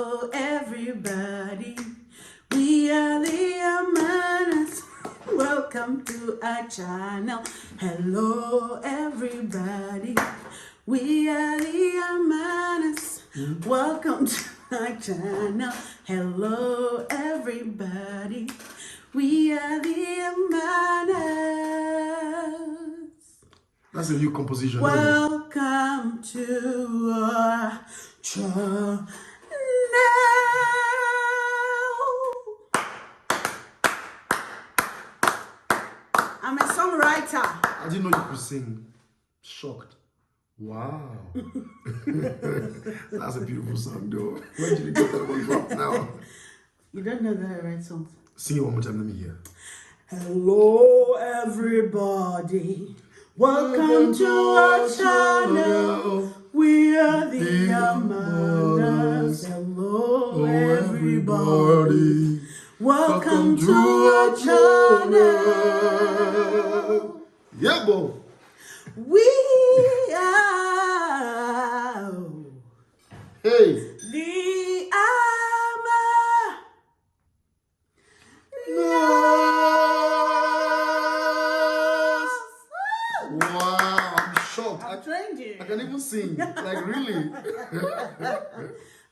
Hello, everybody. We are the Amanas. Welcome to our channel. Hello, everybody. We are the Amanas. Welcome to our channel. Hello, everybody. We are the Amanas. That's a new composition. Welcome to our channel. I'm a songwriter. I didn't know you could sing. Shocked. Wow. That's a beautiful song, though. Where did you get that one from now? You don't know that I write songs. Sing it one more time, let me hear. Hello, everybody. Welcome to our channel. We are the Amanas. Hello, everybody. Welcome to our channel. Yeah, boy. We are Hey. the Amanas. Wow, I'm shocked. I've trained you. I can even sing. Like, really?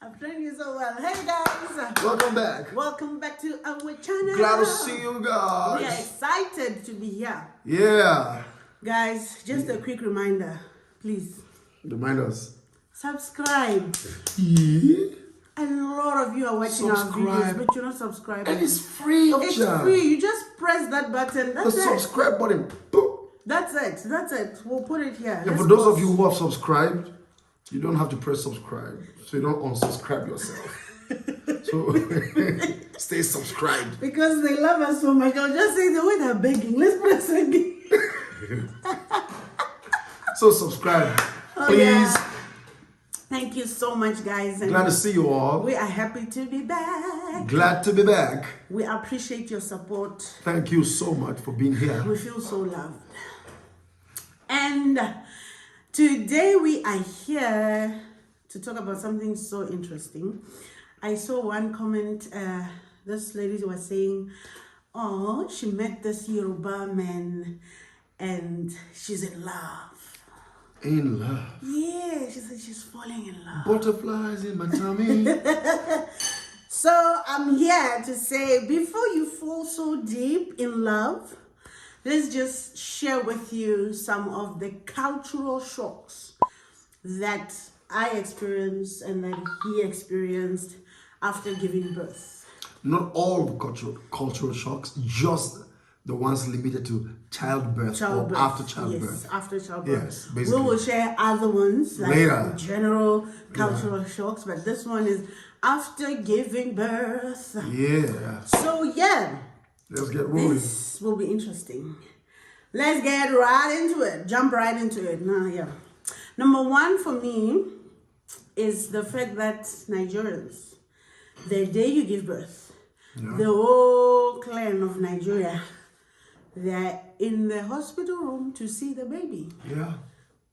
I've trained you so well. Hey, guys. Welcome back. Welcome back to our channel. Glad to see you We are guys. excited to be here. Yeah. Guys, just a quick reminder. Please, Remind us. subscribe. Yeah. A lot of you are watching our videos, but you're not subscribing. And it's free. It's free. You just press that button. That's The it. subscribe button. Boom. That's it. That's it. We'll put it here. And for those of you who have subscribed, you don't have to press subscribe. So you don't unsubscribe yourself. So stay subscribed. Because they love us so much. I'll just say the way they're begging. Let's press again. So subscribe, please. Yeah. Thank you so much, guys. And Glad to see you all. we are happy to be back. Glad to be back. We appreciate your support. Thank you so much for being here. We feel so loved. And today we are here to talk about something so interesting. I saw one comment, this lady was saying, oh, she met this Yoruba man and she's in love. In love. Yeah, she said she's falling in love. Butterflies in my tummy. So I'm here to say, before you fall so deep in love, let's just share with you some of the cultural shocks that I experienced and that he experienced after giving birth. Not all the cultural shocks, just the ones limited to childbirth, or after childbirth. Yes, after childbirth. Yes, basically. We will share other ones, like Later. general cultural shocks, but this one is after giving birth. Yeah. So yeah, Let's get rolling. this will be interesting. Let's get right into it. Jump right into it. Now, yeah. Number one for me is the fact that Nigerians, the day you give birth, the whole clan of Nigeria, they're in the hospital room to see the baby. Yeah.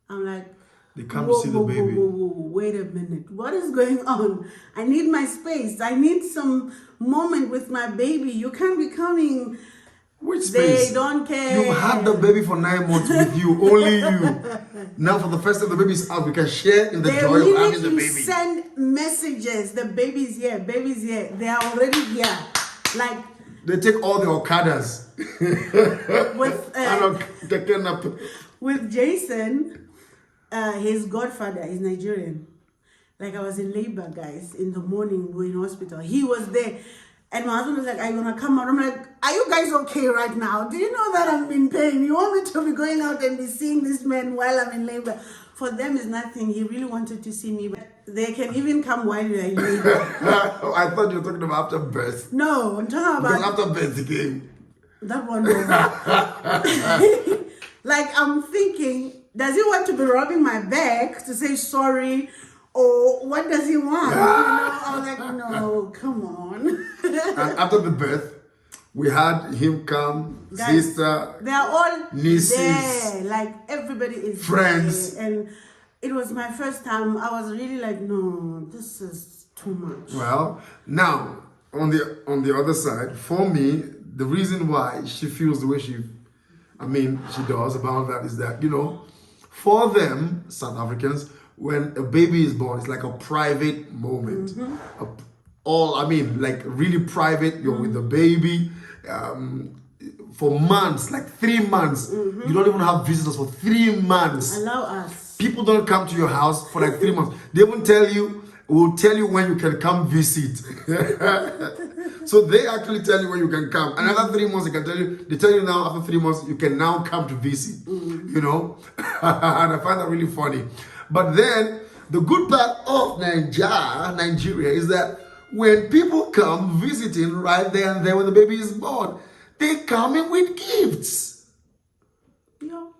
I'm like, They come to see the baby. wait a minute. What is going on? I need my space. I need some moment with my baby. You can't be coming. Which space? They don't care. You had the baby for 9 months with you, only you. Now for the first time the baby's out, we can share in the joy of having the baby. Send messages. The baby's here. Baby's here. They are already here. Like They take all the Okadas. with Jason, his godfather is Nigerian. Like I was in labor, guys, in the morning, we were in hospital. He was there. And my husband was like, are you going to come out? I'm like, are you guys okay right now? Do you know that I'm in pain? You want me to be going out and be seeing this man while I'm in labor? For them, it's nothing. He really wanted to see me. But they can even come while you're in labor. I thought you were talking about after birth. No, I'm talking about... Because after birth, the game. That one. Like, I'm thinking, does he want to be rubbing my back to say sorry? Or what does he want? You know, I was like, no, come on. And after the birth, we had him come, Guys, sister, they are all nieces, there. Like everybody is friends. there. And it was my first time. I was really like, no, this is too much. Well, now on the other side, for me, the reason why she feels the way she does about that is that, for them, South Africans, when a baby is born, it's like a private moment. Like really private. You're with the baby for months, like 3 months. You don't even have visitors for 3 months. Allow us. People don't come to your house for like 3 months. They won't tell you. Will tell you when you can come visit. So they actually tell you when you can come. Another 3 months, they tell you now after 3 months, you can now come to visit. And I find that really funny. But then, the good part of Nigeria is that when people come visiting right there and then when the baby is born, they come in with gifts. Yeah,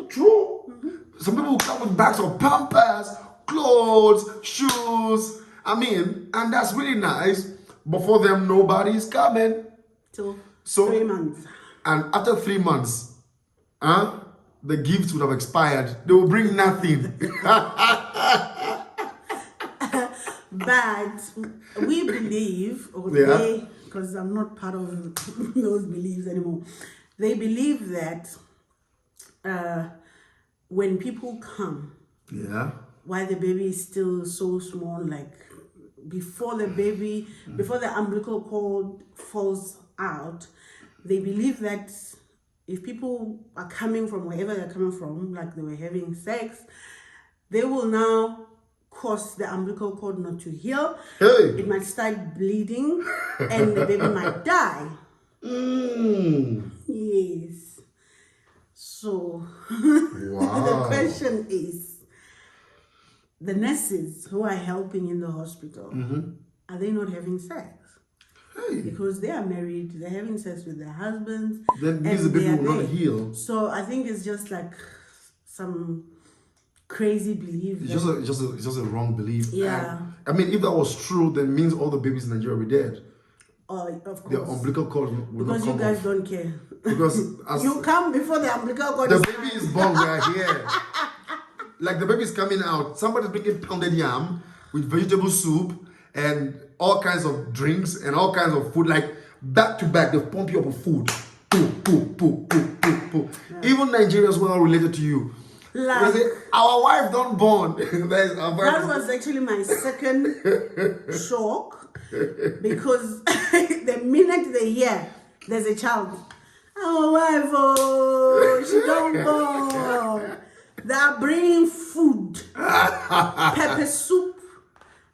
true. Some people come with bags of Pampers, clothes, shoes. And that's really nice. But for them, nobody is coming. So 3 months. And after 3 months, the gifts would have expired. They will bring nothing. But we believe, they, because I'm not part of those beliefs anymore, they believe that when people come, while the baby is still so small, like before the umbilical cord falls out, they believe that if people are coming from wherever they're coming from, like they were having sex, they will now cause the umbilical cord not to heal. It might start bleeding and the baby might die. Yes. So the question is, the nurses who are helping in the hospital, are they not having sex? Because they are married, they're having sex with their husbands. That means the baby will not heal. So I think it's just like some crazy belief. It's just a wrong belief. Yeah. If that was true, then it means all the babies in Nigeria will be dead. Oh, of course. The umbilical cord will because not come you guys off. don't care. Because you come before the umbilical cord. The baby is born, we are here. Like the baby is coming out. Somebody's making pounded yam with vegetable soup and all kinds of drinks and all kinds of food, like back to back. They pump you up with food. Poo. Yeah. Even Nigerians were all related to you. Like, say, our wife don't born. That was actually my second shock, because the minute they hear there's a child, our wife, she don't born. They are bringing food, pepper soup.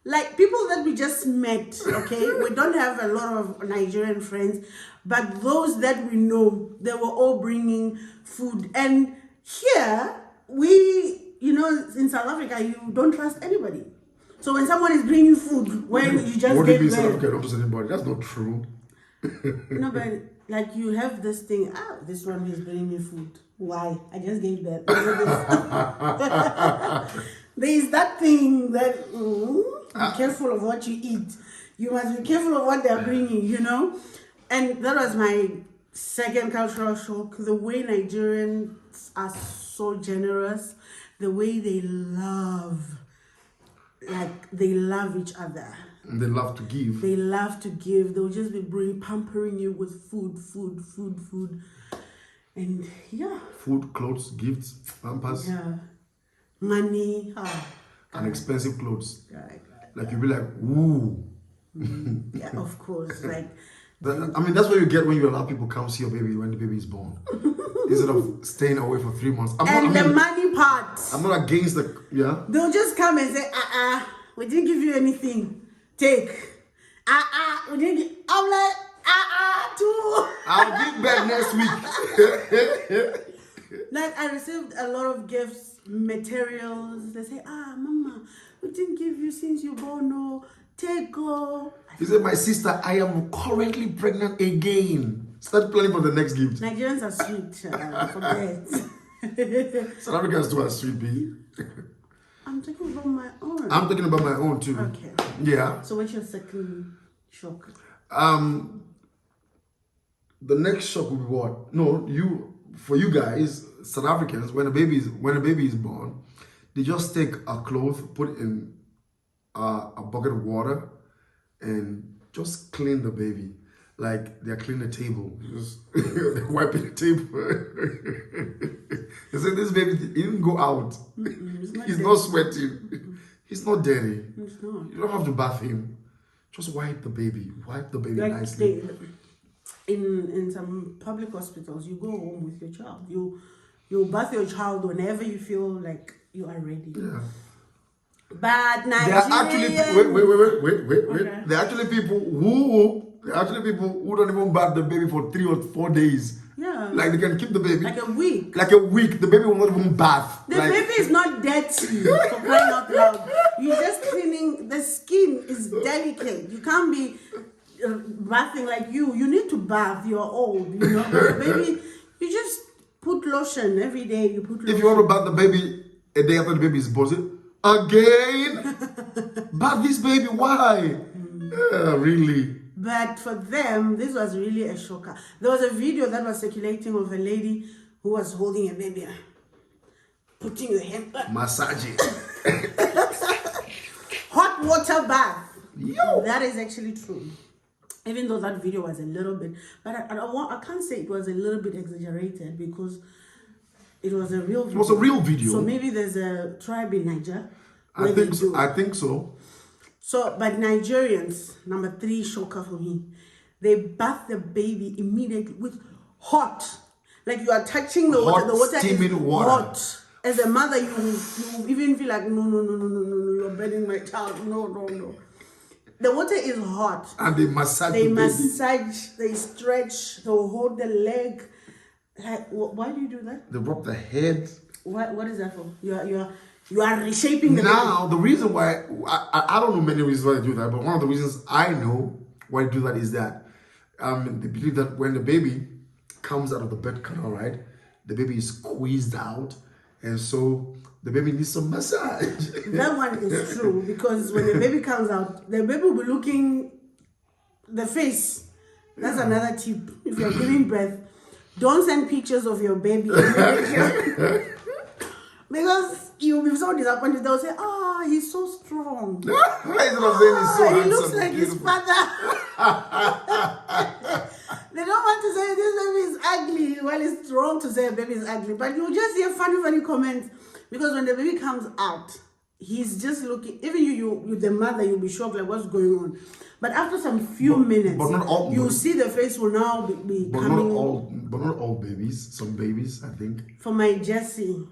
Like people that we just met, okay? We don't have a lot of Nigerian friends, but those that we know, they were all bringing food. And here, in South Africa, you don't trust anybody. So when someone is bringing food, when you just what do you get mean South Africa don't trust anybody? That's not true. No, but like you have this thing, this one is bringing me food. Why? I just gave that. There's that thing that, be careful of what you eat. You must be careful of what they're bringing, And that was my second cultural shock. The way Nigerians are so generous, the way they love each other. And they love to give. They love to give. They'll just be pampering you with food. And yeah. Food, clothes, gifts, pampers. Yeah. Money. And expensive clothes. Right. Like you'll be like, ooh. Yeah, of course. Like that's what you get when you allow people come see your baby when the baby is born. Instead of staying away for 3 months. The money part. I'm not against They'll just come and say, we didn't give you anything. Take. We didn't give. I'm like, too. I'll give back next week. Like I received a lot of gifts, materials. They say, Mama, we didn't give you since you born. No, take go. He said, my sister, I am currently pregnant again. Start planning for the next gift. Nigerians are sweet. Forget. South Africans too are sweet, B. I'm talking about my own. I'm talking about my own too. Okay. Yeah. So what's your second shock? The next shock will be what? No, for you guys, South Africans, when a baby is born, they just take a cloth, put it in a bucket of water and just clean the baby. Like they're cleaning the table. Just they're wiping the table. They said this baby he didn't go out. He's not sweating. He's not dirty. It's not. You don't have to bath him. Just wipe the baby. Wipe the baby Like nicely. in some public hospitals, you go home with your child. You bath your child whenever you feel like you are ready. Yeah. But There are actually wait. Okay. There are actually people who don't even bath the baby for 3 or 4 days. Yeah. Like they can keep the baby Like a week. like a week. The baby will not even bath. The Like, baby is not dirty, for crying out loud. You're just cleaning. The skin is delicate. You can't be bathing like you. You need to bath. You're old, you know. The baby, you just put lotion every day. You put lotion. if you want to bath the baby a day after the baby is born, again, bath this baby. Why? Yeah, really. But for them, this was really a shocker. There was a video that was circulating of a lady who was holding a baby, putting the hand, Massaging. hot water bath. Yo. That is actually true. Even though that video was a little bit, but I can't say it was a little bit exaggerated because it was a real video. It was a real video. So maybe there's a tribe in Niger. I think so. So, but Nigerians, number 3 shocker for me, they bath the baby immediately with hot. Like you are touching the water. The water steaming is water. hot. As a mother, you even feel like, no, you're burning my child. No. The water is hot. And they massage They the baby. massage, they stretch, they hold the leg. Like, why do you do that? They rub the head. What is that for? You are reshaping the baby. Now, the reason why, I don't know many reasons why they do that, but one of the reasons I know why they do that is that they believe that when the baby comes out of the birth canal, right, the baby is squeezed out, and so the baby needs some massage. That one is true because when the baby comes out, the baby will be looking, the face. That's another tip. If you're giving birth, don't send pictures of your baby. Because you'll be so disappointed. They'll say, oh, he's so strong. Why is it not saying he's so He handsome? looks like his beautiful? father. They don't want to say this baby is ugly. Well, it's wrong to say a baby is ugly. But you just hear funny comments. Because when the baby comes out, he's just looking, even you the mother, you'll be shocked like what's going on. But after some few minutes, but not all, you see the face will now be but coming. But not all babies. Some babies, I think. For my Jesse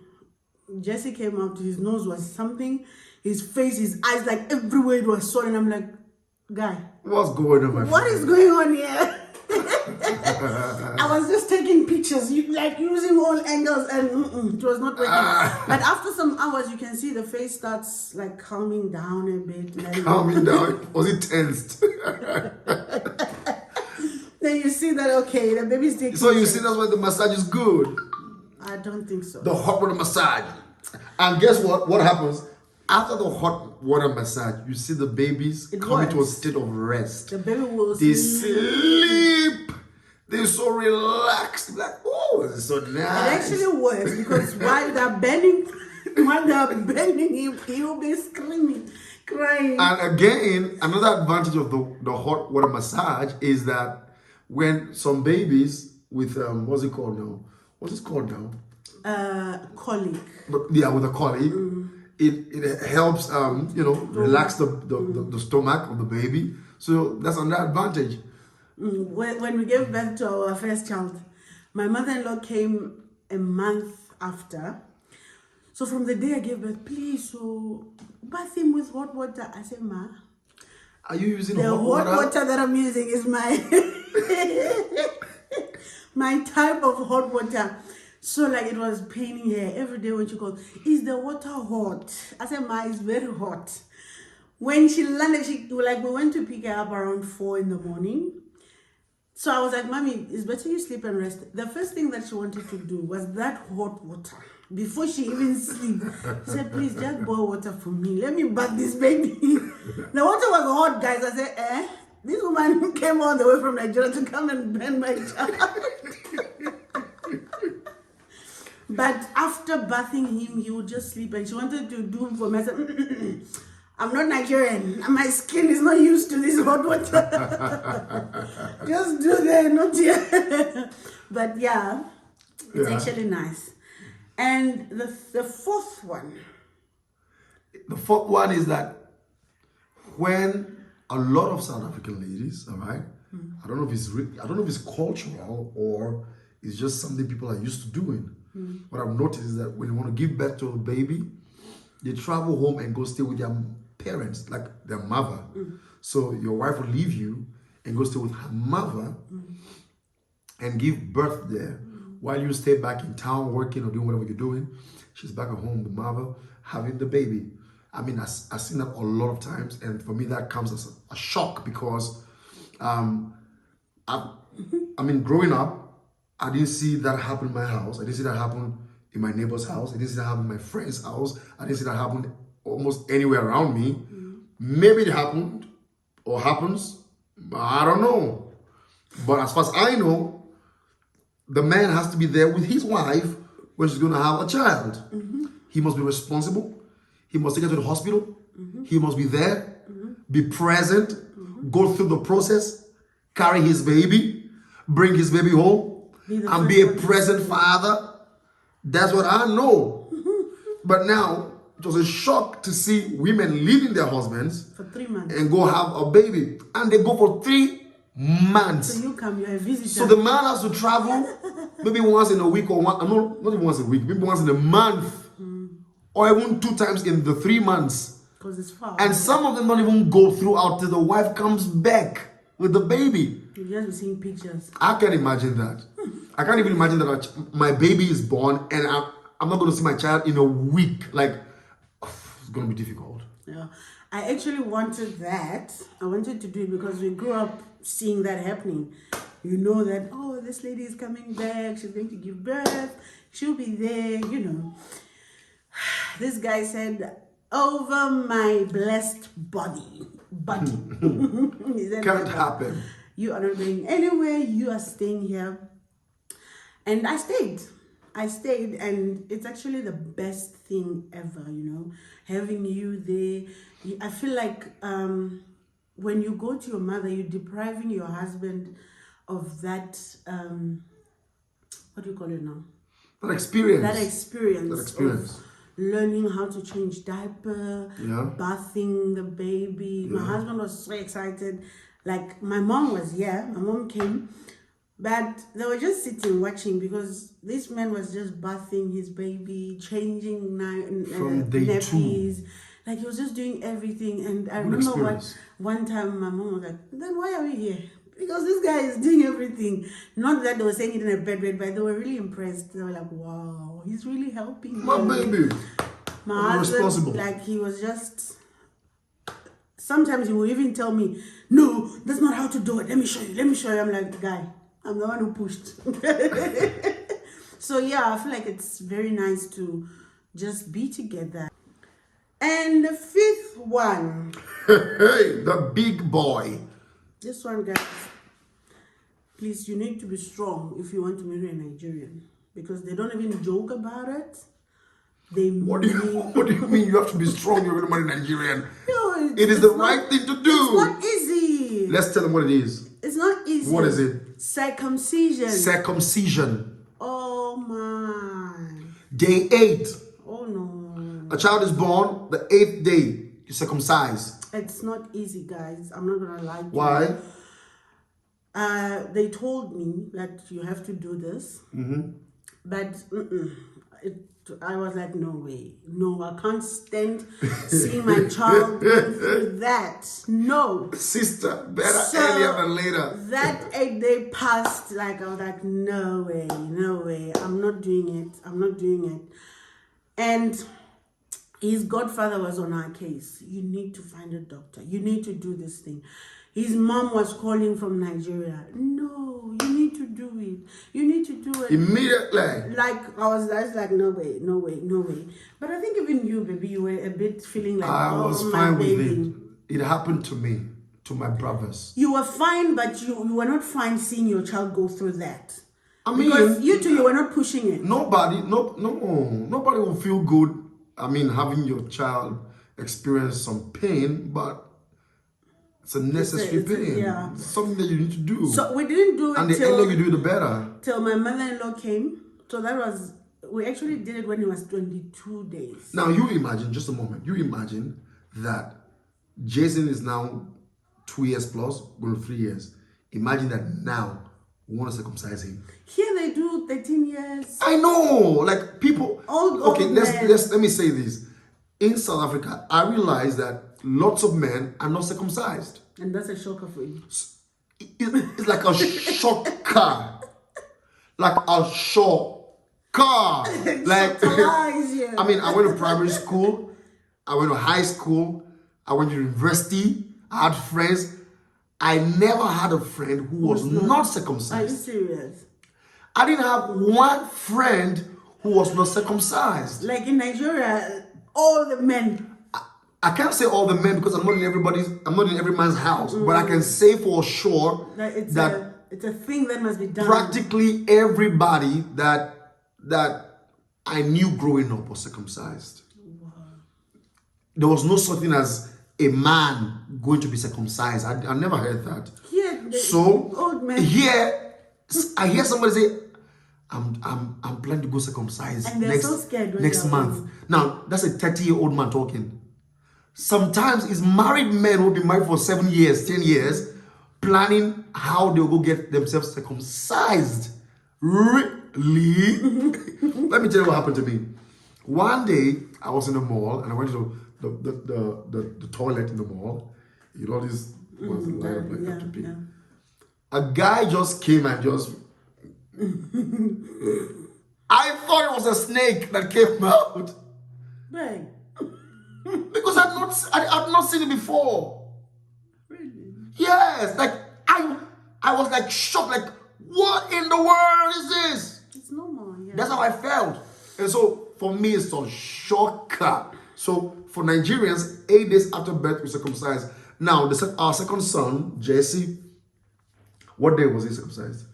came out, his nose was something, his face, his eyes, like everywhere it was swollen. I'm like, guy, What's going on, my what friend? is going on here? I was just taking pictures, like using all angles, and it was not working. But after some hours, you can see the face starts like calming down a bit. Like, Calming down. Was it tensed? then you see that, okay, the baby's taking So you shape. see that's why the massage is good. I don't think so. The hot water massage. And guess what? What happens? After the hot water massage, you see the babies coming to a works. state of rest. The baby will They sleep. sleep. They're so relaxed. Like, oh, this is so It nice. actually works because while they're bending him, he will be screaming, crying. And again, another advantage of the hot water massage is that when some babies with what's it called now? What's it called now? Colic. But yeah, with a colic, it helps relax the stomach of the baby. So that's another advantage. When we gave birth to our first child, my mother-in-law came a month after. So from the day I gave birth, please, so bath him with hot water. I said, Ma, Are you using the hot hot water? water that I'm using is my my type of hot water. So like it was paining her every day when she called, is the water hot? I said, Ma, it's very hot. When she landed, we went to pick her up around 4 in the morning. So I was like, Mommy, it's better you sleep and rest. The first thing that she wanted to do was that hot water. Before she even sleep, she said, please just boil water for me. Let me bath this baby. The water was hot, guys. I said, this woman came all the way from Nigeria to come and burn my child. But after bathing him, he would just sleep. And she wanted to do him for me. I said, I'm not Nigerian. My skin is not used to this hot water. Just do there, not here. But yeah, it's actually nice. And the fourth one. The fourth one is that when a lot of South African ladies, all right, I don't know if it's cultural or it's just something people are used to doing. What I've noticed is that when you want to give birth to a baby, they travel home and go stay with their parents, like their mother. So your wife will leave you and go stay with her mother and give birth there while you stay back in town working or doing whatever you're doing. She's back at home, the mother, having the baby. I mean, I've seen that a lot of times, and for me that comes as a shock because growing up, I didn't see that happen in my house. I didn't see that happen in my neighbor's house. I didn't see that happen in my friend's house. I didn't see that happen almost anywhere around me. Maybe it happened or happens. I don't know. But as far as I know, the man has to be there with his wife when she's going to have a child. He must be responsible. He must take her to the hospital. He must be there, be present, go through the process, carry his baby, bring his baby home, and be a present father. That's what I know. But now, it was a shock to see women leaving their husbands for 3 months and go have a baby. And they go for 3 months. So you come, you're a visitor. So the man has to travel maybe once in a week or not even once a week, maybe once in a month. Or even 2 times in the 3 months. Because it's far. And some of them don't even go through till the wife comes back with the baby. You've just been seeing pictures. I can't imagine that. I can't even imagine that my baby is born and I'm not going to see my child in a week. Like, it's going to be difficult. Yeah. I actually wanted that. I wanted to do it because we grew up seeing that happening. You know that, oh, this lady is coming back. She's going to give birth. She'll be there, you know. This guy said, over my blessed body. He said, Can't happen. You are not going anywhere. You are staying here. And I stayed. And it's actually the best thing ever, you know, having you there. I feel like when you go to your mother, you're depriving your husband of that, what do you call it now? That experience. That experience. Learning how to change diaper, bathing the baby. My husband was so excited. Like, my mom was here. My mom came. But they were just sitting watching because this man was just bathing his baby, changing nappies. Like, he was just doing everything. And I remember one time my mom was like, then why are we here? Because this guy is doing everything. Not that they were saying it in a bad way, but they were really impressed. They were like, wow, he's really helping my baby. My husband, like, he was just... Sometimes he will even tell me, no, that's not how to do it. Let me show you. I'm like, guy, I'm the one who pushed. So yeah, I feel like it's very nice to just be together. And the fifth one. Hey, the big boy. This one, guys. Please, you need to be strong if you want to marry a Nigerian. Because they don't even joke about it. What do you mean you have to be strong? You're going to marry Nigerian. No, it is the right thing to do. It's not easy. Let's tell them what it is. It's not easy. What is it? Circumcision. Circumcision. Oh my. Day 8. Oh no. A child is born the 8th day. You circumcise. It's not easy, guys. I'm not gonna lie to Why? you. They told me that you have to do this, but I was like, no way, no, I can't stand seeing my child go through that. No, sister, better earlier than later. That 8 day passed, like I was like, no way, I'm not doing it. And his godfather was on our case. You need to find a doctor. You need to do this thing. His mom was calling from Nigeria. No, you need to do it. You need to do it. Immediately. Like, I was like, no way. But I think even you, baby, you were a bit feeling like, I was fine with it. It happened to me, to my brothers. You were fine, but you were not fine seeing your child go through that. I mean, because you two, you were not pushing it. Nobody will feel good. I mean, having your child experience some pain, but it's a necessary pain. Yeah. It's something that you need to do. So we didn't do it and the earlier you do it, the better. till my mother-in-law came. So that was, we actually did it when he was 22 days. Now you imagine, just a moment, you imagine that Jason is now 2 years plus, going 3 years. Imagine that now we want to circumcise him. Here they do 13 years. I know, like people. Okay, men. let me say this. In South Africa, I realize that lots of men are not circumcised. And that's a shocker for you. It's like a shocker, like a shocker. Like Surprise you. I mean, I went to primary school, I went to high school, I went to university. I had friends. I never had a friend who was not circumcised. Are you serious? I didn't have one friend who was not circumcised. Like in Nigeria, all the men. I can't say all the men because I'm not in every man's house. But I can say for sure It's a thing that must be done. practically everybody that I knew growing up was circumcised. Wow. There was no such thing as a man going to be circumcised. I never heard that. Here, So old men. here, I hear somebody say, I'm planning to go circumcise And they're so scared when next they're month. old. Now, that's a 30-year-old man talking. Sometimes it's married men who will be married for 7 years, 10 years, planning how they'll go get themselves circumcised. Really? Let me tell you what happened to me. One day, I was in the mall and I went to the toilet in the mall. You know, this was lined up like that to pee. Yeah. A guy just came and just. I thought it was a snake that came out Right. because I'd not seen it before. Really? Yes, like I was like shocked, like what in the world is this? It's normal. Yeah. That's how I felt, and so for me it's a shocker. So for Nigerians, 8 days after birth we circumcised. Now our second son, Jesse, what day was he circumcised?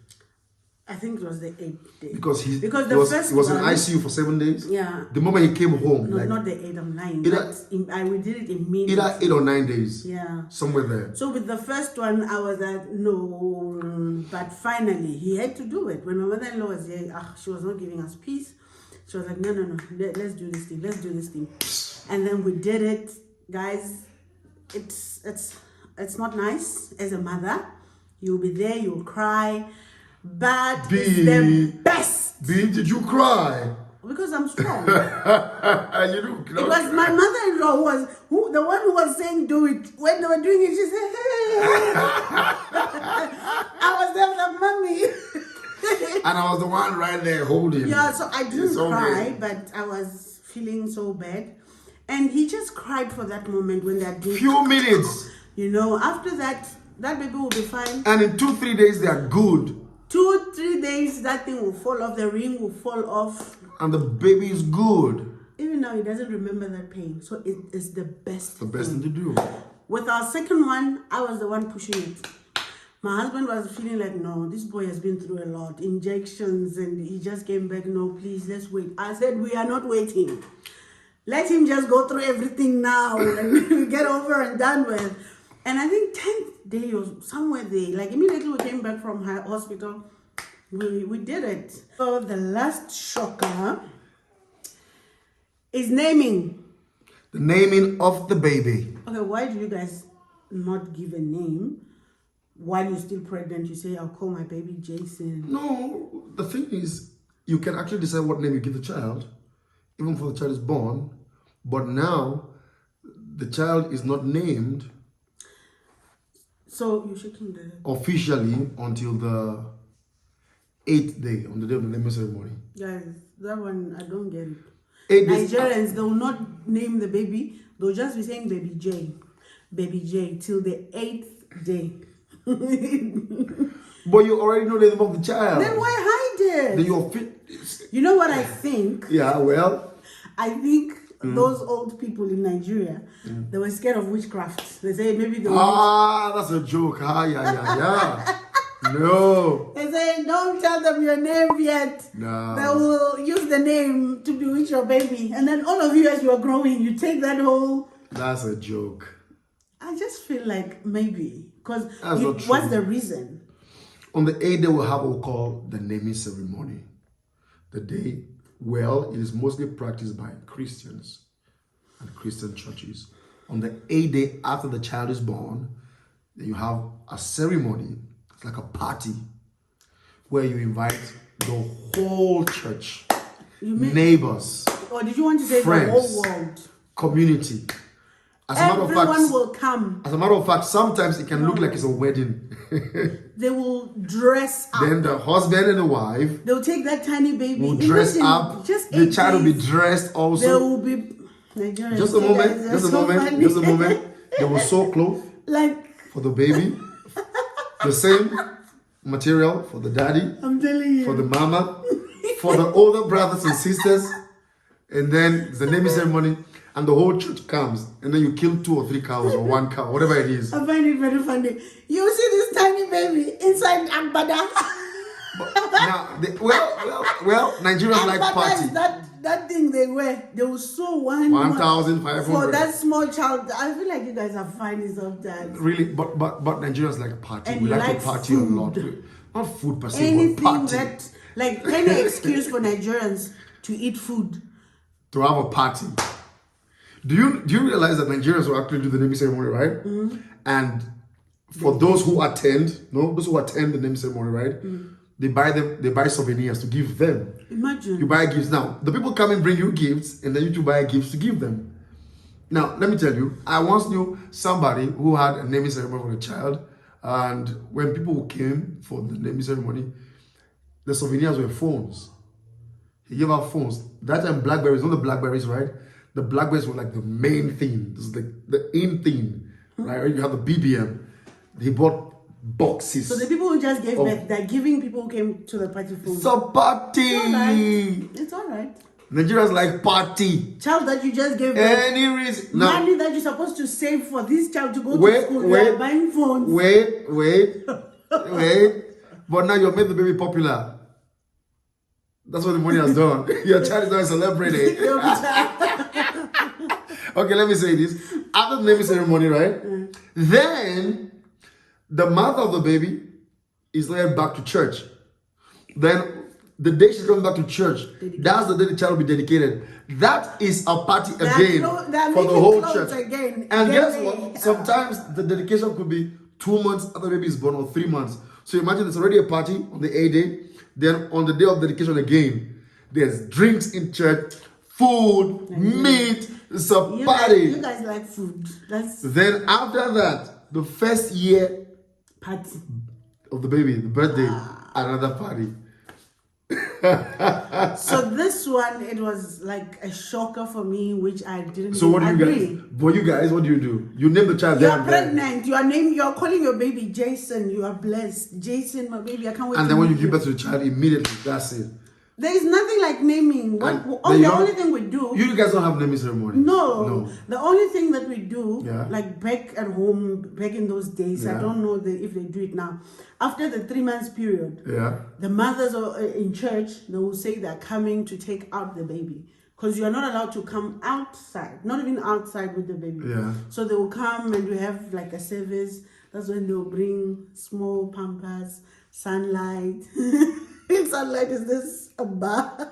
I think it was the 8th day. Because he first was in one, ICU for 7 days. Yeah. The moment he came home, No, like not the 8 or 9. Either- we did it immediately. either 8 or 9 days. Yeah. Somewhere there. So with the first one, I was like, no. But finally, he had to do it. When my mother-in-law was here, she was not giving us peace. She was like, no. Let's do this thing. Let's do this thing. And then we did it. Guys, it's not nice as a mother. You'll be there, you'll cry. But it's the best. B, did you cry? Because I'm strong. You do. Because my mother-in-law was the one who was saying do it. When they were doing it, she said, hey. I was there with mommy. And I was the one right there holding. Yeah, so I didn't It's okay. cry, but I was feeling so bad. And he just cried for that moment when they're doing Few minutes. You know, after that baby will be fine. And in 2-3 days they are good. 2-3 days, that thing will fall off, the ring will fall off. And the baby is good. Even now, he doesn't remember that pain. So it is the best The best thing to do. With our second one, I was the one pushing it. My husband was feeling like, no, this boy has been through a lot. Injections, and he just came back, no, please, let's wait. I said, we are not waiting. Let him just go through everything now and get over and done with. And I think 10th day or somewhere there, like immediately we came back from hospital, we did it. So the last shocker is naming. The naming of the baby. Okay, why do you guys not give a name while you're still pregnant? You say, I'll call my baby Jason. No, the thing is, you can actually decide what name you give the child, even before the child is born. But now, the child is not named. So you're shaking the... Officially until the 8th day, on the day of the naming ceremony. Guys, that one, I don't get it. 8 days. Nigerians, they will not name the baby. They'll just be saying baby J, till the 8th day. But you already know the name of the child. Then why hide Then it? you're fit. You know what I think? Yeah, well. I think those old people in Nigeria, they were scared of witchcraft. They say maybe they will... That's a joke. Yeah. No. They say, don't tell them your name yet. No. They will use the name to bewitch your baby. And then all of you, as you are growing, you take that whole That's a joke. I just feel like maybe because That's not true. what's the reason? On the 8th day, we'll have what we call the naming ceremony. The day, well, it is mostly practiced by Christians and Christian churches. On the 8th day after the child is born, then you have a ceremony. It's like a party where you invite the whole church, neighbors, or did you want to say friends, the whole world? Community. As a matter of Everyone fact, will come. As a matter of fact, sometimes it can look like it's a wedding. They will dress up. Then the husband and the wife They'll take that tiny baby. will dress up. Just The 8 child will be days. dressed also. There will be Nigerians. Just a moment. They're Just a so moment. funny. Just a moment. They will sew clothes Like, for the baby. The same material for the daddy, I'm telling you. for the mama, for the older brothers and sisters. And then the naming ceremony. And the whole church comes, and then you kill 2 or 3 cows or 1 cow, whatever it is. I find it very funny. You see this tiny baby inside Agbada. Now, well, Nigerians like party. That thing they wear, they will sew 1,500 for that small child. I feel like you guys are finding sometimes. Really, but Nigerians like party. And We you like like to party a food. lot. Not food per se, Anything but party. that, like, any excuse for Nigerians to eat food. To have a party. Do you realize that Nigerians will actually do the naming ceremony, right? Mm-hmm. And for those who attend, the naming ceremony, right? Mm. They buy souvenirs to give them. Imagine. You buy gifts. Now, the people come and bring you gifts, and then you two buy gifts to give them. Now, let me tell you, I once knew somebody who had a naming ceremony for a child, and when people came for the naming ceremony, the souvenirs were phones. He gave out phones. That time, Blackberries, not the Blackberries, right? The Blackberries were like the main thing. This is the in thing, right? You have the BBM. He bought boxes. So the people who just gave birth, they're giving people who came to the party food. It's a party. It's all right. Nigerians like party. Child that you just gave birth. Any reason. Now, money that you're supposed to save for this child to go to school. You are buying phones. Wait. But now you've made the baby popular. That's what the money has done. Your child is now a celebrity. Okay, let me say this. After the naming ceremony, right? Then the mother of the baby is led back to church. Then the day she's coming back to church, that's the day the child will be dedicated. That is a party again for the whole church. And guess what? Sometimes the dedication could be 2 months after the baby is born or 3 months. So imagine there's already a party on the 8th day. Then on the day of dedication again, there's drinks in church, food, meat. It's a party. You guys like food. Then after that, the first year party of the baby, the birthday, another party. So this one, it was like a shocker for me, which I didn't. So what do you agree. guys? But you guys, what do? You name the child. You are pregnant. You are calling your baby Jason. You are blessed, Jason, my baby. I can't wait. And then when you give birth to the child, immediately that's it. There is nothing like naming. The only thing we do. You guys don't have naming ceremony. No. The only thing that we do, Yeah. like back at home, back in those days, I don't know if they do it now. After the 3 months period, the mothers in church, they will say they're coming to take out the baby. Because you are not allowed to come outside, not even outside with the baby. Yeah. So they will come and we have like a service. That's when they will bring small pampers, sunlight. Sunlight is this a bar?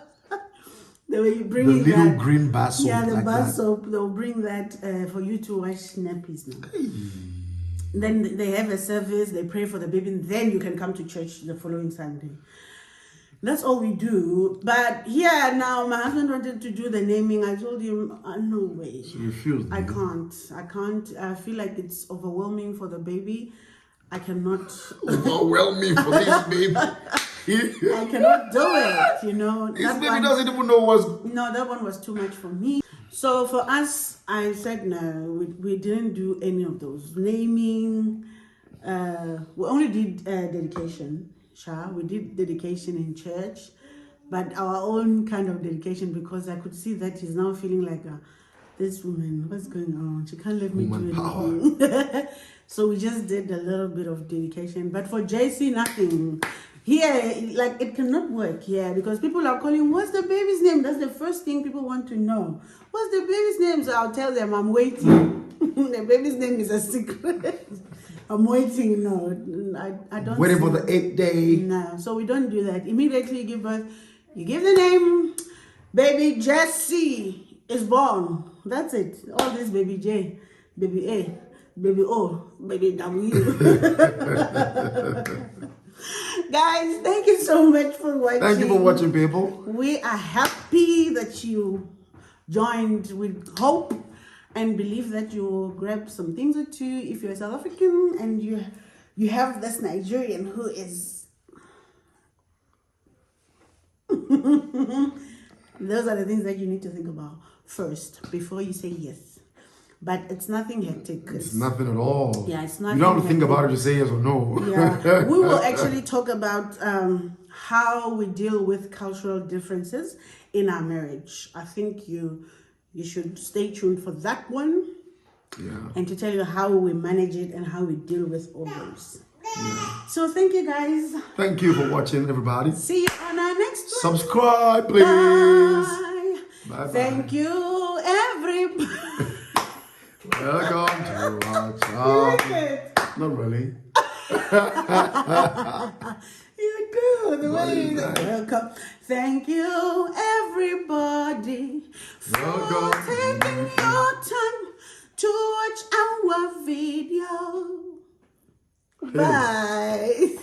The way you bring the little that, green bar soap. Yeah, the like bar that. soap. They'll bring that for you to wash nappies now. Then they have a service. They pray for the baby. And then you can come to church the following Sunday. That's all we do. But here now, my husband wanted to do the naming. I told him, no way. So you refused. I can't. I feel like it's overwhelming for the baby. I cannot. Overwhelming for this baby. I cannot do it, you know. This baby doesn't even know what's... No, that one was too much for me. So for us, I said no, we didn't do any of those. Naming, we only did dedication. We did dedication in church, but our own kind of dedication, because I could see that he's now feeling like, this woman, what's going on? She can't let me do anything. So we just did a little bit of dedication. But for JC, nothing. Here, like it cannot work here because people are calling, what's the baby's name? That's the first thing people want to know. What's the baby's name? So I'll tell them I'm waiting. The baby's name is a secret. I'm waiting. No, I don't. Waiting for the 8th day. No, so we don't do that. Immediately you give birth, you give the name, baby Jesse is born. That's it. All this baby J, baby A, baby O, baby W. Guys, thank you so much for watching. Thank you for watching, people. We are happy that you joined with hope and believe that you will grab some things or two if you're South African and you have this Nigerian who is those are the things that you need to think about first before you say yes. But it's nothing hectic. It's nothing at all. Yeah, it's nothing. You don't have to think hectic. about it to say yes or no. Yeah, we will actually talk about how we deal with cultural differences in our marriage. I think you should stay tuned for that one. Yeah. And to tell you how we manage it and how we deal with all those. Yeah. So thank you guys. Thank you for watching, everybody. See you on our next one. Subscribe, please. Bye. Bye. Thank you, everybody. Welcome to our You child. like it? Not really. You do the way you Nice. welcome. Thank you, everybody, for Welcome. taking your time to watch our video. Bye.